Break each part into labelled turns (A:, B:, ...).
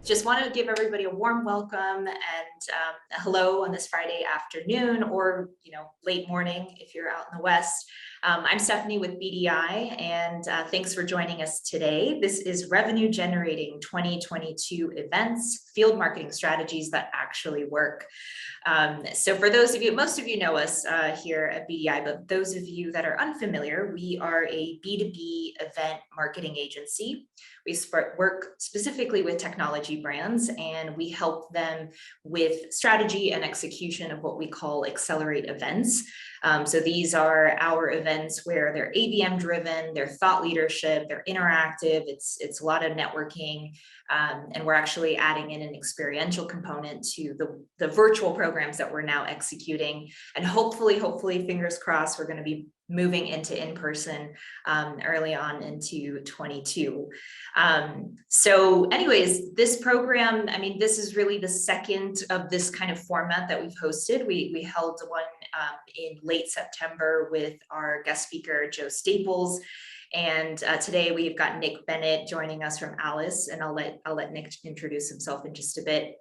A: Just want to give everybody a warm welcome and a hello on this Friday afternoon or late morning if you're out in the West. I'm Stephanie with BDI, and thanks for joining us today. This is Revenue Generating 2022 Events, Field Marketing Strategies that Actually Work. So for those of you, most of you know us here at BDI, but those of you that are unfamiliar, we are a B2B event marketing agency. We work specifically with technology brands, and we help them with strategy and execution of what we call accelerate events. So these are our events where they're ABM driven, they're thought leadership, they're interactive, it's a lot of networking, and we're actually adding in an experiential component to the virtual programs that we're now executing. And hopefully, fingers crossed, we're going to be moving into in-person early on into 22. So anyways, this program, I mean, this is really the second of this kind of format that we've hosted. We held one in late September with our guest speaker, Joe Staples. And today we've got Nick Bennett joining us from Alice, and I'll let Nick introduce himself in just a bit.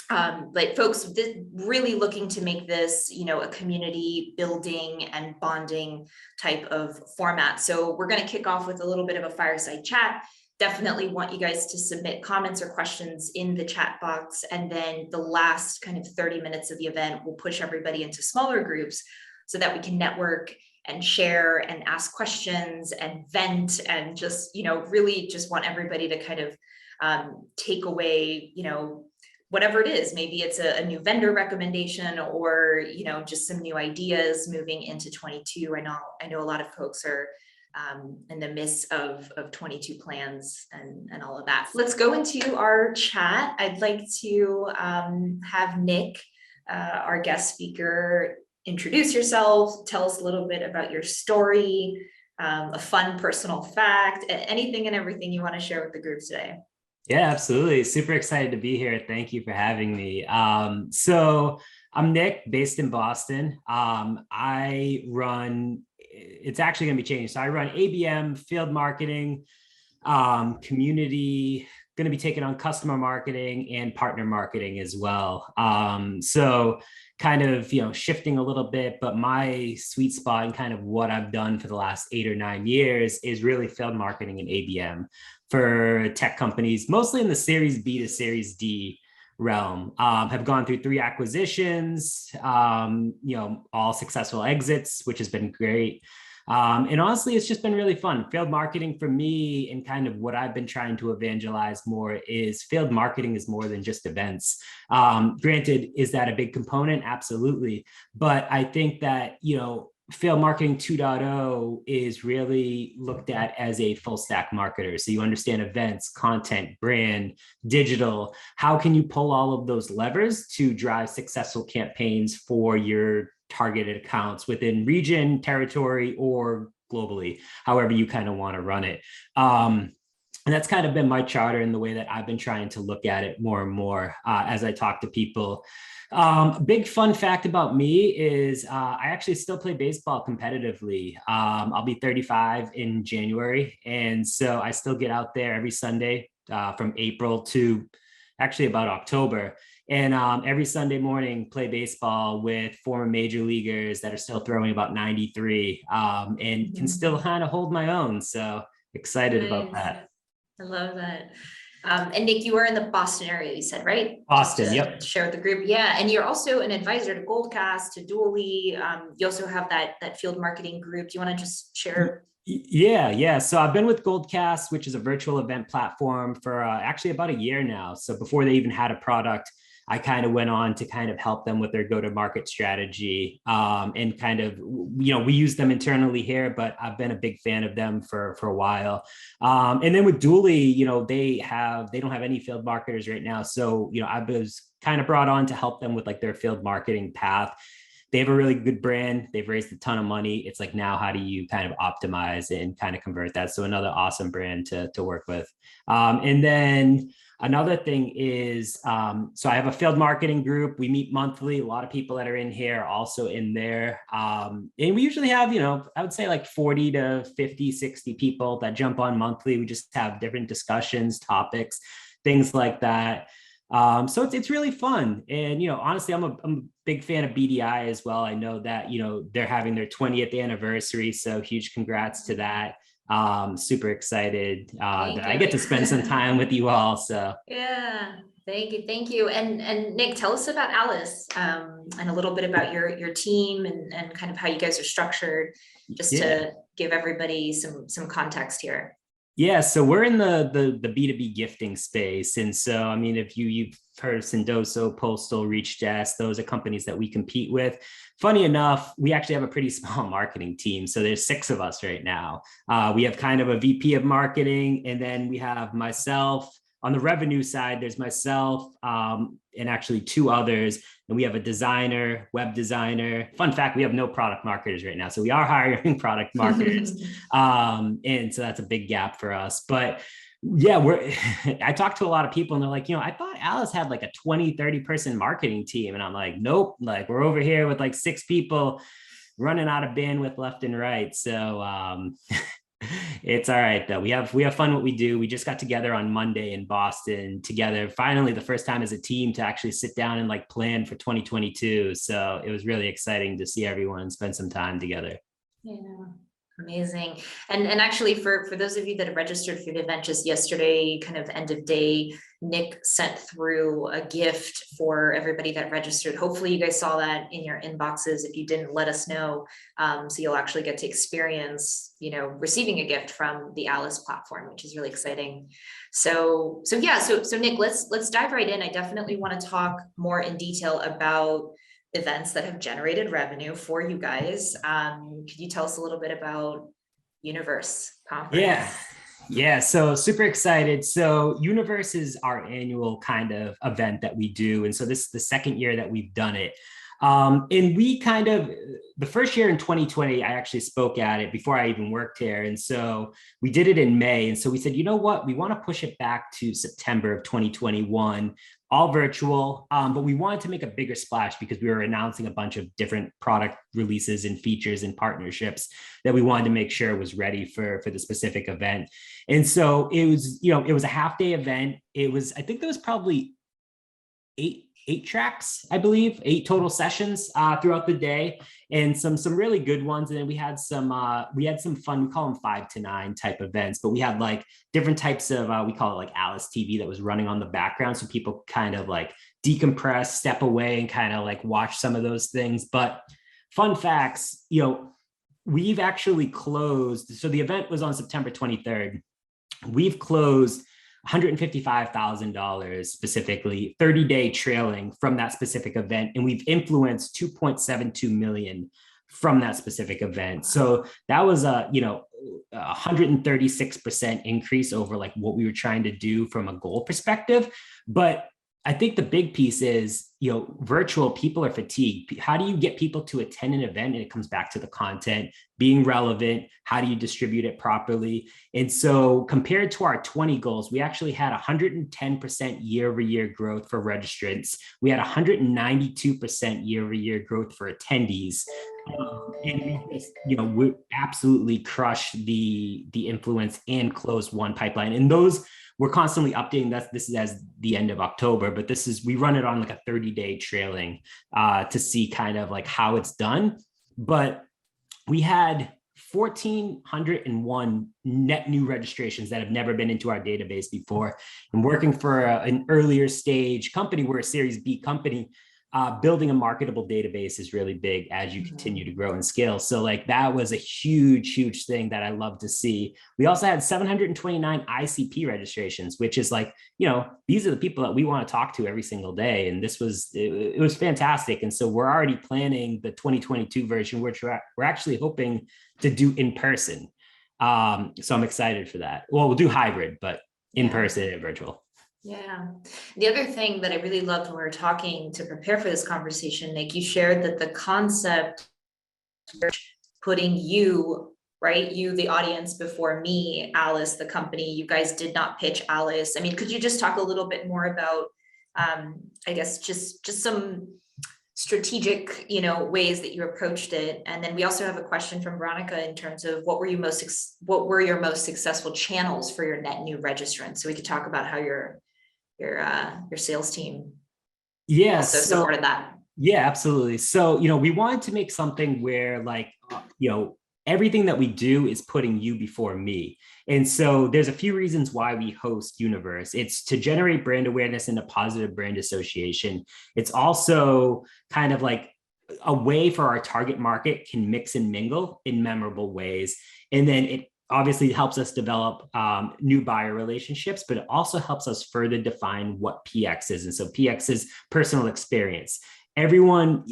A: But folks, really looking to make this, a community building and bonding type of format. So we're going to kick off with a little bit of a fireside chat. Definitely want you guys to submit comments or questions in the chat box. And then the last kind of 30 minutes of the event, we'll push everybody into smaller groups so that we can network and share and ask questions and vent and just, really just want everybody to kind of take away, whatever it is. Maybe it's a new vendor recommendation or, just some new ideas moving into 22. I know a lot of folks are in the midst of 22 plans and all of that. So let's go into our chat. I'd like to have Nick, our guest speaker, introduce yourself, tell us a little bit about your story, a fun personal fact, anything and everything you want to share with the group today.
B: Yeah, absolutely. Super excited to be here. Thank you for having me. So I'm Nick, based in Boston. I run, it's actually going to be changed. So I run ABM, field marketing, community, going to be taking on customer marketing and partner marketing as well. So kind of, shifting a little bit, but my sweet spot and kind of what I've done for the last 8 or 9 years is really field marketing and ABM for tech companies, mostly in the Series B to Series D realm. Have gone through 3 acquisitions, all successful exits, which has been great. And honestly, it's just been really fun. Field marketing for me, and kind of what I've been trying to evangelize more, is field marketing is more than just events. Granted, is that a big component? Absolutely. But I think that, field marketing 2.0 is really looked at as a full stack marketer. So you understand events, content, brand, digital. How can you pull all of those levers to drive successful campaigns for your targeted accounts within region, territory, or globally, however you kind of want to run it. And that's kind of been my charter in the way that I've been trying to look at it more and more as I talk to people. Big fun fact about me is I actually still play baseball competitively. I'll be 35 in January. And so I still get out there every Sunday from April to actually about October. And every Sunday morning, play baseball with former major leaguers that are still throwing about 93 and can still kind of hold my own. So excited about that.
A: I love that. And Nick, you are in the Boston area, you said, right?
B: Boston, yep.
A: Share with the group. Yeah. And you're also an advisor to Goldcast, to Dually. You also have that field marketing group. Do you want to just share?
B: Yeah. So I've been with Goldcast, which is a virtual event platform, for actually about a year now. So before they even had a product, I kind of went on to kind of help them with their go-to-market strategy, and kind of, we use them internally here, but I've been a big fan of them for a while. And then with Dually, they don't have any field marketers right now. So, I was kind of brought on to help them with like their field marketing path. They have a really good brand. They've raised a ton of money. It's like, now how do you kind of optimize and kind of convert that? So another awesome brand to work with. And then another thing is, so I have a field marketing group. We meet monthly. A lot of people that are in here are also in there. And we usually have, I would say like 40 to 50, 60 people that jump on monthly. We just have different discussions, topics, things like that. So it's really fun. And, honestly, I'm a big fan of BDI as well. I know that, they're having their 20th anniversary. So huge congrats to that. Super excited that I get to spend some time with you all. So
A: yeah, thank you. And Nick, tell us about Alice, and a little bit about your team and kind of how you guys are structured, just
B: yeah.
A: to give everybody some context here.
B: Yeah, so we're in the B2B gifting space. And so, I mean, if you've heard of Sendoso, Postal, Reach Desk, those are companies that we compete with. Funny enough, we actually have a pretty small marketing team. So there's 6 of us right now. We have kind of a VP of marketing, and then we have myself. On the revenue side, there's myself and actually 2 others. And we have a designer, web designer. Fun fact, we have no product marketers right now. So we are hiring product marketers. And so that's a big gap for us. But yeah, I talked to a lot of people and they're like, I thought Alice had like a 20, 30 person marketing team. And I'm like, nope, like we're over here with like 6 people running out of bandwidth left and right. So it's all right though. We have fun what we do. We just got together on Monday in Boston together. Finally, the first time as a team to actually sit down and like plan for 2022. So it was really exciting to see everyone spend some time together.
A: Yeah. Amazing. And actually for those of you that have registered for the event just yesterday, kind of end of day, Nick sent through a gift for everybody that registered. Hopefully you guys saw that in your inboxes. If you didn't, let us know. So you'll actually get to experience, receiving a gift from the Alice platform, which is really exciting. So Nick, let's dive right in. I definitely want to talk more in detail about events that have generated revenue for you guys. Could you tell us a little bit about Universe Conference?
B: Yeah. So super excited. So Universe is our annual kind of event that we do. And so this is the second year that we've done it. And we kind of, the first year in 2020, I actually spoke at it before I even worked here. And so we did it in May. And so we said, you know what, we want to push it back to September of 2021, all virtual. But we wanted to make a bigger splash because we were announcing a bunch of different product releases and features and partnerships that we wanted to make sure was ready for the specific event. And so it was, it was a half-day event. It was, I think there was probably eight tracks, I believe, 8 total sessions throughout the day, and some really good ones. And then we had some fun, we call them 5 to 9 type events, but we had like different types of, we call it like Alice TV that was running on the background. So people kind of like decompress, step away and kind of like watch some of those things. But fun facts, we've actually closed. So the event was on September 23rd. We've closed $155,000 specifically 30-day trailing from that specific event. And we've influenced 2.72 million from that specific event. So that was a 136% increase over like what we were trying to do from a goal perspective. But I think the big piece is, virtual, people are fatigued. How do you get people to attend an event? And it comes back to the content being relevant. How do you distribute it properly? And so compared to our 20 goals, we actually had 110% year-over-year growth for registrants. We had 192% year-over-year growth for attendees. And we absolutely crushed the influence and closed one pipeline. And those, we're constantly updating that. This is as the end of October, but we run it on like a 30-day trailing to see kind of like how it's done. But we had 1,401 net new registrations that have never been into our database before. And working for an earlier stage company, we're a Series B company. Building a marketable database is really big as you continue to grow and scale. So like that was a huge thing that I love to see. We also had 729 ICP registrations, which is like, these are the people that we want to talk to every single day. And it was fantastic. And so we're already planning the 2022 version, which we're actually hoping to do in person. So I'm excited for that. Well, we'll do hybrid, but in person and virtual.
A: Yeah. The other thing that I really loved when we were talking to prepare for this conversation, Nick, you shared that the concept, putting you, right, you, the audience, before me, Alice, the company, you guys did not pitch Alice. I mean, could you just talk a little bit more about, I guess, just some strategic, ways that you approached it? And then we also have a question from Veronica in terms of what were your most successful channels for your net new registrants? So we could talk about how you're your sales team
B: Yeah.
A: also supported that.
B: Yeah, absolutely. So, we wanted to make something where everything that we do is putting you before me. And so there's a few reasons why we host Universe. It's to generate brand awareness and a positive brand association. It's also kind of like a way for our target market can mix and mingle in memorable ways. And then it obviously helps us develop new buyer relationships, but it also helps us further define what PX is. And so PX is personal experience. Anyone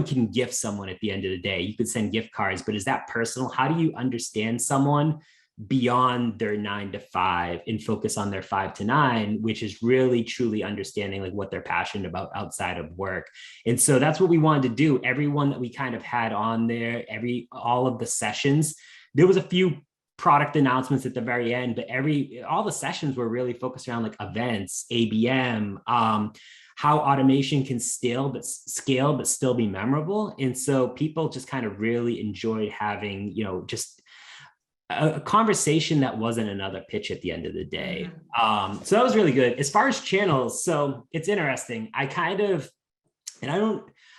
B: can gift someone at the end of the day. You could send gift cards, but is that personal? How do you understand someone beyond their 9 to 5 and focus on their 5 to 9, which is really truly understanding like what they're passionate about outside of work? And so that's what we wanted to do. Everyone that we kind of had on there, all of the sessions, there was a few product announcements at the very end, but all the sessions were really focused around like events, ABM, how automation can scale but still be memorable. And so people just kind of really enjoyed having, just a conversation that wasn't another pitch at the end of the day. So that was really good. As far as channels, so it's interesting. I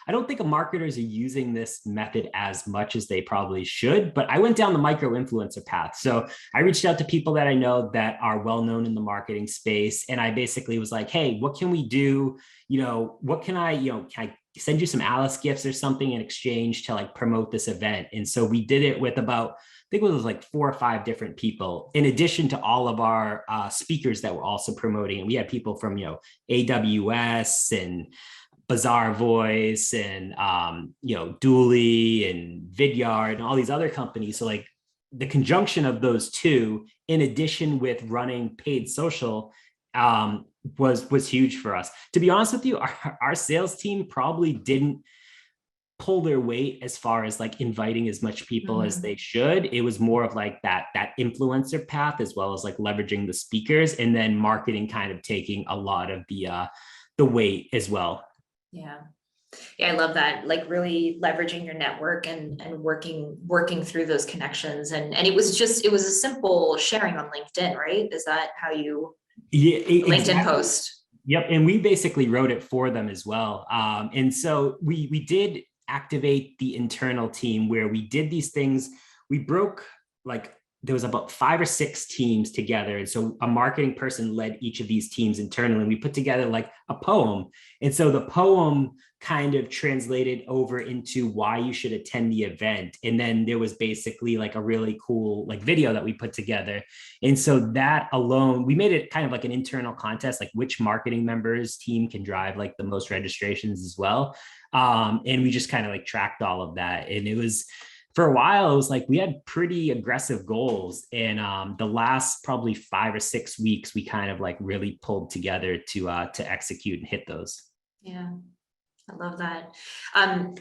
B: don't think marketers are using this method as much as they probably should, but I went down the micro influencer path. So I reached out to people that I know that are well-known in the marketing space. And I basically was like, hey, what can we do? What can can I send you some Alice gifts or something in exchange to like promote this event? And so we did it with I think it was like 4 or 5 different people, in addition to all of our speakers that were also promoting. And we had people from, AWS and Bazaar Voice and Dooley and Vidyard and all these other companies. So like the conjunction of those two, in addition with running paid social, was huge for us. To be honest with you, our sales team probably didn't pull their weight as far as like inviting as much people as they should. It was more of like that influencer path, as well as like leveraging the speakers, and then marketing kind of taking a lot of the weight as well.
A: Yeah. I love that. Like really leveraging your network and working through those connections. And it was a simple sharing on LinkedIn, right? Is that how you LinkedIn
B: exactly.
A: post?
B: Yep. And we basically wrote it for them as well. And so we did activate the internal team where we did these things. We broke there was about 5 or 6 teams together. And so a marketing person led each of these teams internally. And we put together like a poem. And so the poem kind of translated over into why you should attend the event. And then there was basically like a really cool like video that we put together. And so that alone, we made it kind of like an internal contest, like which marketing members team can drive like the most registrations as well. And we just kind of like tracked all of that. And it was, for a while, it was like we had pretty aggressive goals. And the last probably 5 or 6 weeks, we kind of like really pulled together to execute and hit those.
A: Yeah, I love that. I'm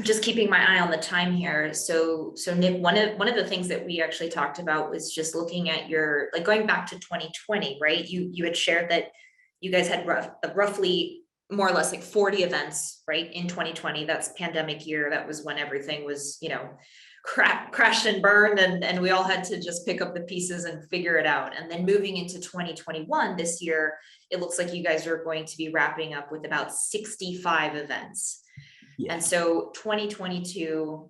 A: just keeping my eye on the time here. So Nick, one of the things that we actually talked about was just looking at your, like going back to 2020, right? You had shared that you guys had roughly more or less like 40 events, right? In 2020, that's pandemic year. That was when everything was, crashed and burned, and we all had to just pick up the pieces and figure it out. And then moving into 2021, this year, it looks like you guys are going to be wrapping up with about 65 events. Yeah. And so 2022,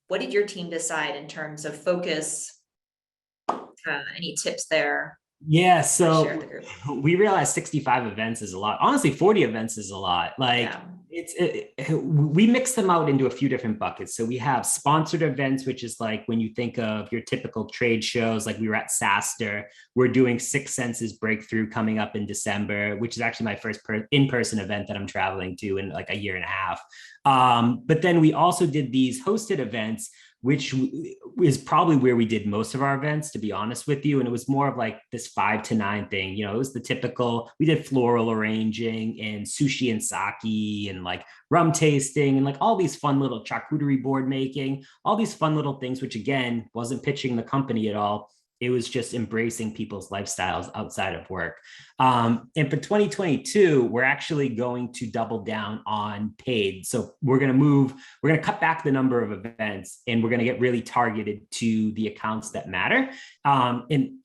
A: what did your team decide in terms of focus? Any tips there?
B: Yeah, so we realized 65 events is a lot. Honestly, 40 events is a lot. Like we mix them out into a few different buckets. So we have sponsored events, which is like when you think of your typical trade shows, like we were at SaaStr. We're doing Six Senses Breakthrough coming up in December, which is actually my first in-person event that I'm traveling to in like a year and a half. But then we also did these hosted events, which is probably where we did most of our events, to be honest with you. And it was more of like this 5 to 9 thing. It was the typical, we did floral arranging and sushi and sake and like rum tasting and like all these fun little charcuterie board making, all these fun little things, which again, wasn't pitching the company at all. It was just embracing people's lifestyles outside of work. And for 2022, we're actually going to double down on paid. So we're going to cut back the number of events, and we're going to get really targeted to the accounts that matter. And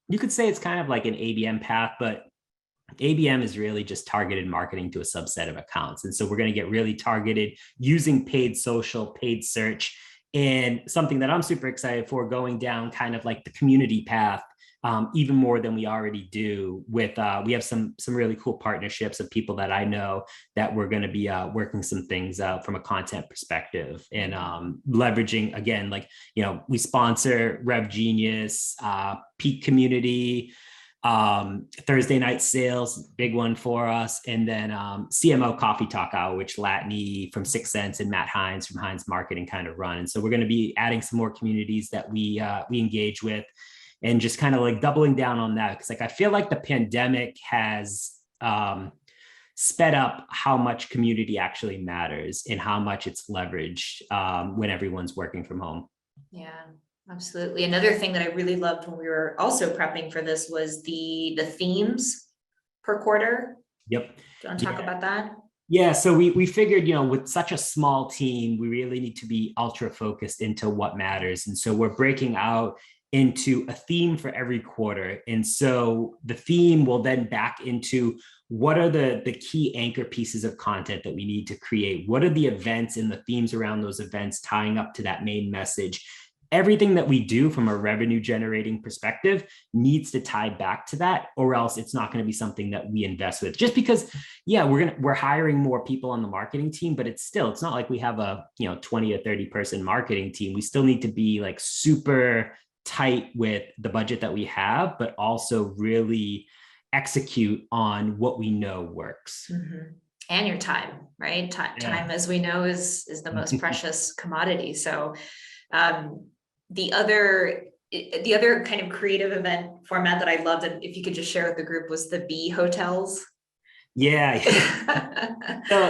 B: you could say it's kind of like an ABM path, but ABM is really just targeted marketing to a subset of accounts. And so we're going to get really targeted using paid social, paid search, and something that I'm super excited for, going down kind of like the community path, even more than we already do. With we have some really cool partnerships of people that I know that we're going to be working some things out from a content perspective, and leveraging, again, like, we sponsor Rev Genius, Peak Community, Thursday night sales, big one for us, and then CMO Coffee Talk Hour, which Latney from 6 Cents and Matt Hines from Hines Marketing kind of run. And so we're going to be adding some more communities that we engage with, and just kind of like doubling down on that, because like I feel like the pandemic has sped up how much community actually matters and how much it's leveraged when everyone's working from home.
A: Yeah. Absolutely. Another thing that I really loved when we were also prepping for this was the themes per quarter.
B: Yep.
A: Do you want to talk about that?
B: Yeah, so we figured, with such a small team, we really need to be ultra focused into what matters. And so we're breaking out into a theme for every quarter. And so the theme will then back into what are the key anchor pieces of content that we need to create? What are the events and the themes around those events tying up to that main message? Everything that we do from a revenue generating perspective needs to tie back to that, or else it's not going to be something that we invest with. Just because, yeah, we're hiring more people on the marketing team, but it's not like we have a 20 or 30 person marketing team. We still need to be like super tight with the budget that we have, but also really execute on what we know works.
A: Mm-hmm. And your time, right? Time, as we know, is the most precious commodity. So the other kind of creative event format that I loved, and if you could just share with the group, was the bee hotels.
B: Yeah.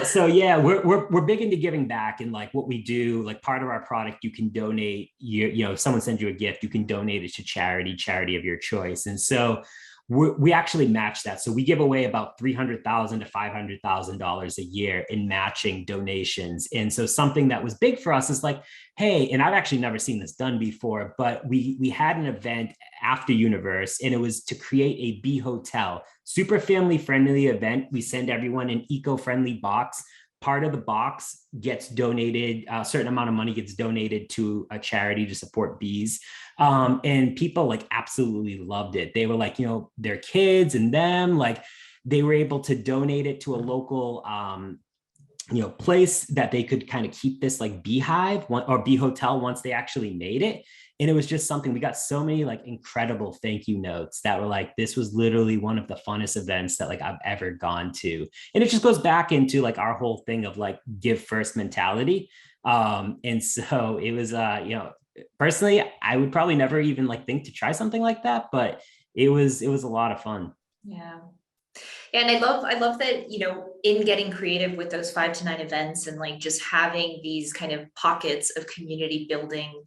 B: so yeah, we're big into giving back, and like what we do, like part of our product, you can donate if someone sends you a gift, you can donate it to charity of your choice. And so we actually match that. So we give away about $300,000 to $500,000 a year in matching donations. And so something that was big for us is like, hey, and I've actually never seen this done before, but we had an event after Universe, and it was to create a bee hotel, super family friendly event. We send everyone an eco-friendly box. Part of the box gets donated, a certain amount of money gets donated to a charity to support bees. And people like absolutely loved it. They were like, their kids and them, like they were able to donate it to a local, place that they could kind of keep this like beehive or bee hotel once they actually made it. And it was just something, we got so many like incredible thank you notes that were like, this was literally one of the funnest events that like I've ever gone to. And it just goes back into like our whole thing of like give first mentality. And so it was, personally, I would probably never even like think to try something like that, but it was a lot of fun.
A: Yeah. And I love that, in getting creative with those 5 to 9 events and like just having these kind of pockets of community building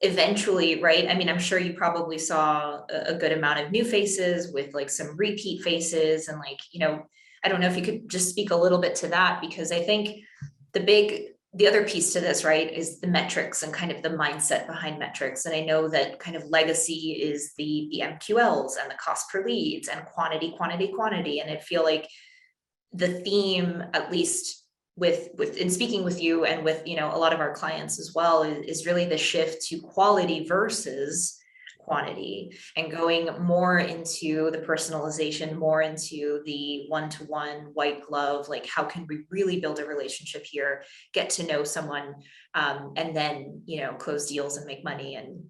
A: eventually, right? I mean, I'm sure you probably saw a good amount of new faces with like some repeat faces, and like, I don't know if you could just speak a little bit to that, because I think the other piece to this, right, is the metrics and kind of the mindset behind metrics. And I know that kind of legacy is the MQLs and the cost per leads and quantity. And I feel like the theme, at least with in speaking with you and with, a lot of our clients as well, is really the shift to quality versus quantity, and going more into the personalization, more into the one-to-one white glove, like how can we really build a relationship here, get to know someone, and then, close deals and make money, and,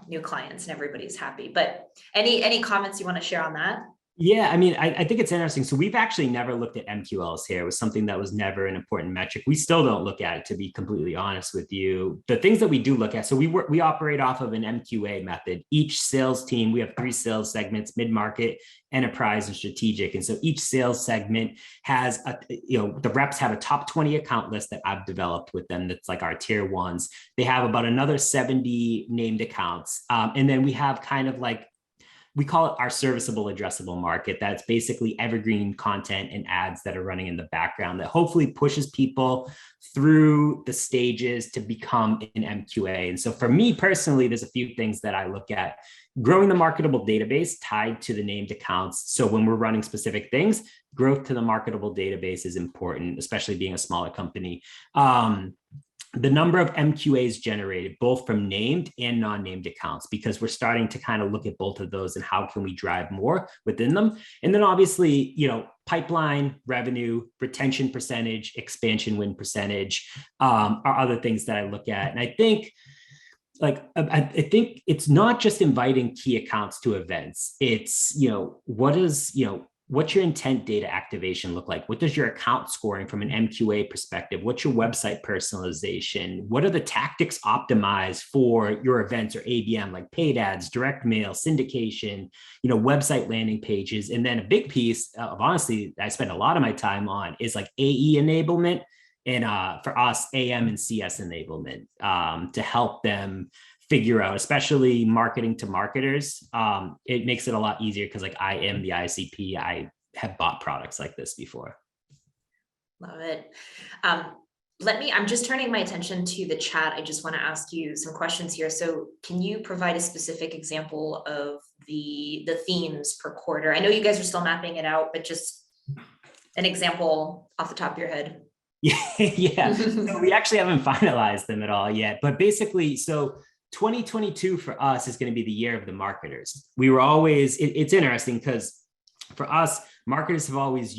A: new clients, and everybody's happy. But any comments you want to share on that?
B: Yeah, I mean, I think it's interesting. So we've actually never looked at MQLs here. It was something that was never an important metric. We still don't look at it, to be completely honest with you. The things that we do look at, so we operate off of an MQA method. Each sales team, we have 3 sales segments: mid-market, enterprise, and strategic. And so each sales segment has the reps have a top 20 account list that I've developed with them. That's like our tier ones. They have about another 70 named accounts. And then we have kind of like we call it our serviceable addressable market. That's basically evergreen content and ads that are running in the background that hopefully pushes people through the stages to become an MQA. And so for me personally, there's a few things that I look at. Growing the marketable database tied to the named accounts. So when we're running specific things, growth to the marketable database is important, especially being a smaller company. The number of MQAs generated, both from named and non-named accounts, because we're starting to kind of look at both of those and how can we drive more within them. And then obviously, pipeline revenue, retention percentage, expansion win percentage are other things that I look at. And I think it's not just inviting key accounts to events. It's, what's your intent data activation look like? What does your account scoring from an MQA perspective? What's your website personalization? What are the tactics optimized for your events or ABM, like paid ads, direct mail, syndication, website landing pages? And then a big piece of, honestly, I spend a lot of my time on is like AE enablement. And for us, AM and CS enablement to help them figure out, especially marketing to marketers. It makes it a lot easier because I am the ICP. I have bought products like this before.
A: Love it. I'm just turning my attention to the chat. I just want to ask you some questions here. So can you provide a specific example of the themes per quarter? I know you guys are still mapping it out, but just an example off the top of your head.
B: Yeah. So we actually haven't finalized them at all yet, but basically, so 2022 for us is going to be the year of the marketers. We were always, it's interesting because for us, marketers have always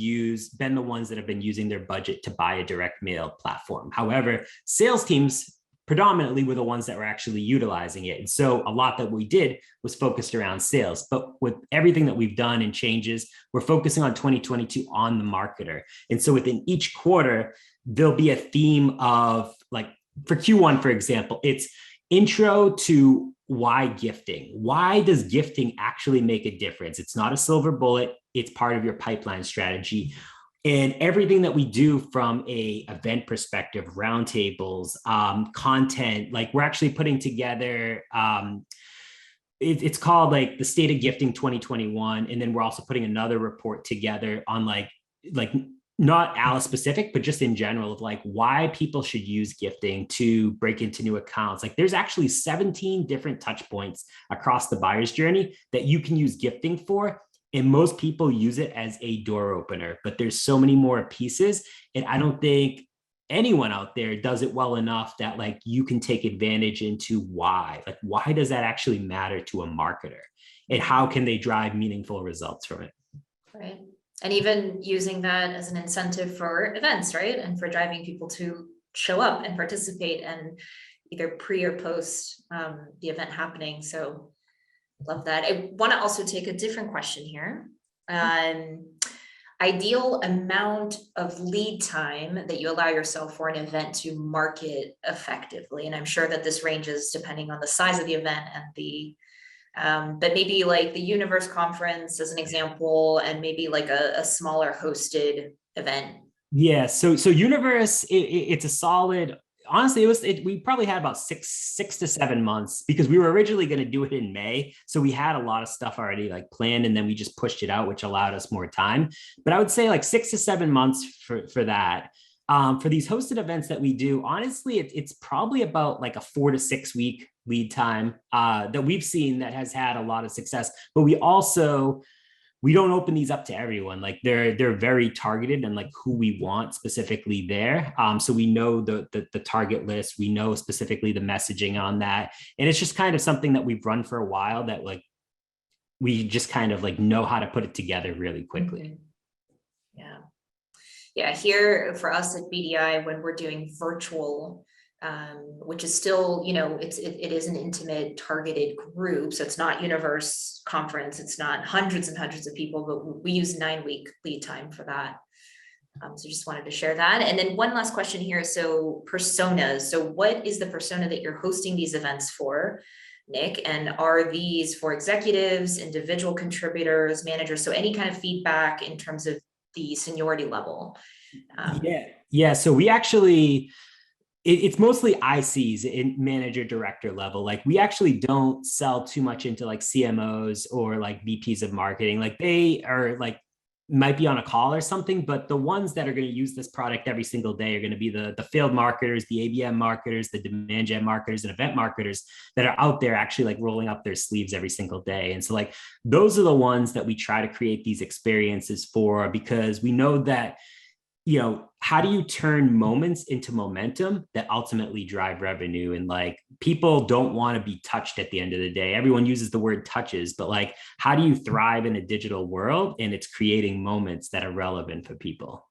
B: been the ones that have been using their budget to buy a direct mail platform. However, sales teams predominantly were the ones that were actually utilizing it. And so a lot that we did was focused around sales, but with everything that we've done and changes, we're focusing on 2022 on the marketer. And so within each quarter, there'll be a theme of, like, for Q1, for example, it's intro to why gifting. Why does gifting actually make a difference? It's not a silver bullet. It's part of your pipeline strategy. And everything that we do from a event perspective, roundtables, content, like we're actually putting together, it's called like the State of Gifting 2021. And then we're also putting another report together on like not Alice specific, but just in general of like why people should use gifting to break into new accounts. Like there's actually 17 different touch points across the buyer's journey that you can use gifting for. And most people use it as a door opener, but there's so many more pieces. And I don't think anyone out there does it well enough that like you can take advantage into why does that actually matter to a marketer and how can they drive meaningful results from it?
A: Right. And even using that as an incentive for events, right? And for driving people to show up and participate and either pre or post the event happening. So love that. I want to also take a different question here. Ideal amount of lead time that you allow yourself for an event to market effectively. And I'm sure that this ranges depending on the size of the event and but maybe like the Universe conference as an example, and maybe like a smaller hosted event.
B: Yeah. So Universe, it's a solid. Honestly, we probably had about six to 7 months because we were originally going to do it in May. So we had a lot of stuff already like planned and then we just pushed it out, which allowed us more time. But I would say like 6 to 7 months for that. For these hosted events that we do, honestly, it's probably about like a 4 to 6 week lead time that we've seen that has had a lot of success. But we don't open these up to everyone. Like they're very targeted and like who we want specifically there. So we know the target list, we know specifically the messaging on that. And it's just kind of something that we've run for a while that like, we just kind of like know how to put it together really quickly.
A: Yeah. Yeah. Here for us at BDI, when we're doing virtual, which is still, it is an intimate targeted group. So it's not Universe conference. It's not hundreds and hundreds of people, but we use 9-week lead time for that. So just wanted to share that. And then one last question here. So personas. So what is the persona that you're hosting these events for, Nick? And are these for executives, individual contributors, managers? So any kind of feedback in terms of the seniority level?
B: Yeah. So we actually, it's mostly ICs in manager director level. Like we actually don't sell too much into like CMOs or like VPs of marketing. Like they are like might be on a call or something, but the ones that are going to use this product every single day are going to be the field marketers, the ABM marketers, the demand gen marketers, and event marketers that are out there actually like rolling up their sleeves every single day. And so like those are the ones that we try to create these experiences for, because we know that, how do you turn moments into momentum that ultimately drive revenue? And like people don't want to be touched at the end of the day. Everyone uses the word touches, but like, how do you thrive in a digital world? And it's creating moments that are relevant for people.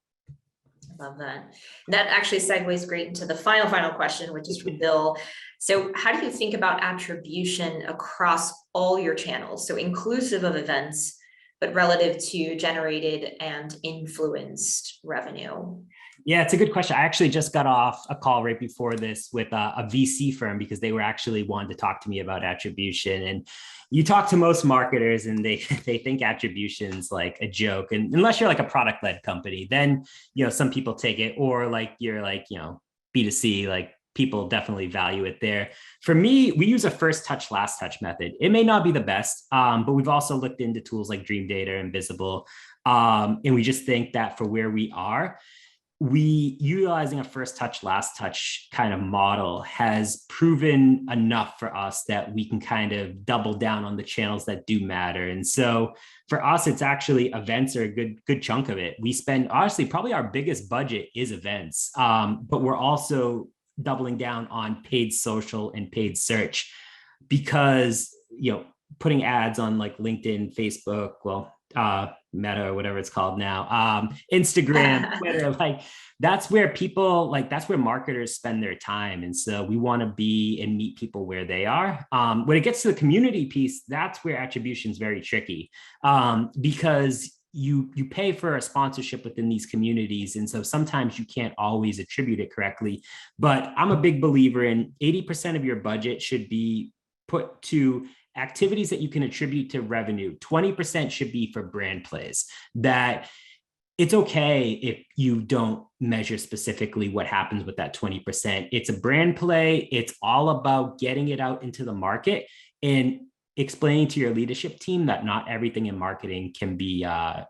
A: Love that. That actually segues great into the final question, which is from Bill. So how do you think about attribution across all your channels? So inclusive of events, but relative to generated and influenced revenue?
B: Yeah, it's a good question. I actually just got off a call right before this with a VC firm because they were actually wanting to talk to me about attribution. And you talk to most marketers and they think attribution's like a joke. And unless you're like a product-led company, then some people take it, or like you're like, B2C, like people definitely value it there. For me, we use a first touch, last touch method. It may not be the best, but we've also looked into tools like Dream Data and Visible. And we just think that for where we are, we utilizing a first touch, last touch kind of model has proven enough for us that we can kind of double down on the channels that do matter. And so for us, it's actually events are a good chunk of it. We spend, honestly, probably our biggest budget is events, but we're also doubling down on paid social and paid search, because putting ads on like LinkedIn, Facebook, Meta or whatever it's called now, Instagram, Twitter, like that's where people that's where marketers spend their time. And so we want to be and meet people where they are. When it gets to the community piece, that's where attribution is very tricky, because you pay for a sponsorship within these communities. And so sometimes you can't always attribute it correctly, but I'm a big believer in 80% of your budget should be put to activities that you can attribute to revenue. 20% should be for brand plays. That it's okay if you don't measure specifically what happens with that 20%. It's a brand play. It's all about getting it out into the market and explaining to your leadership team that not everything in marketing can be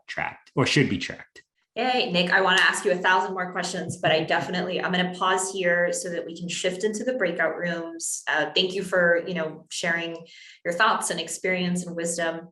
B: tracked or should be tracked.
A: Hey, Nick, I want to ask you 1,000 more questions, but I'm going to pause here so that we can shift into the breakout rooms. Thank you for, sharing your thoughts and experience and wisdom.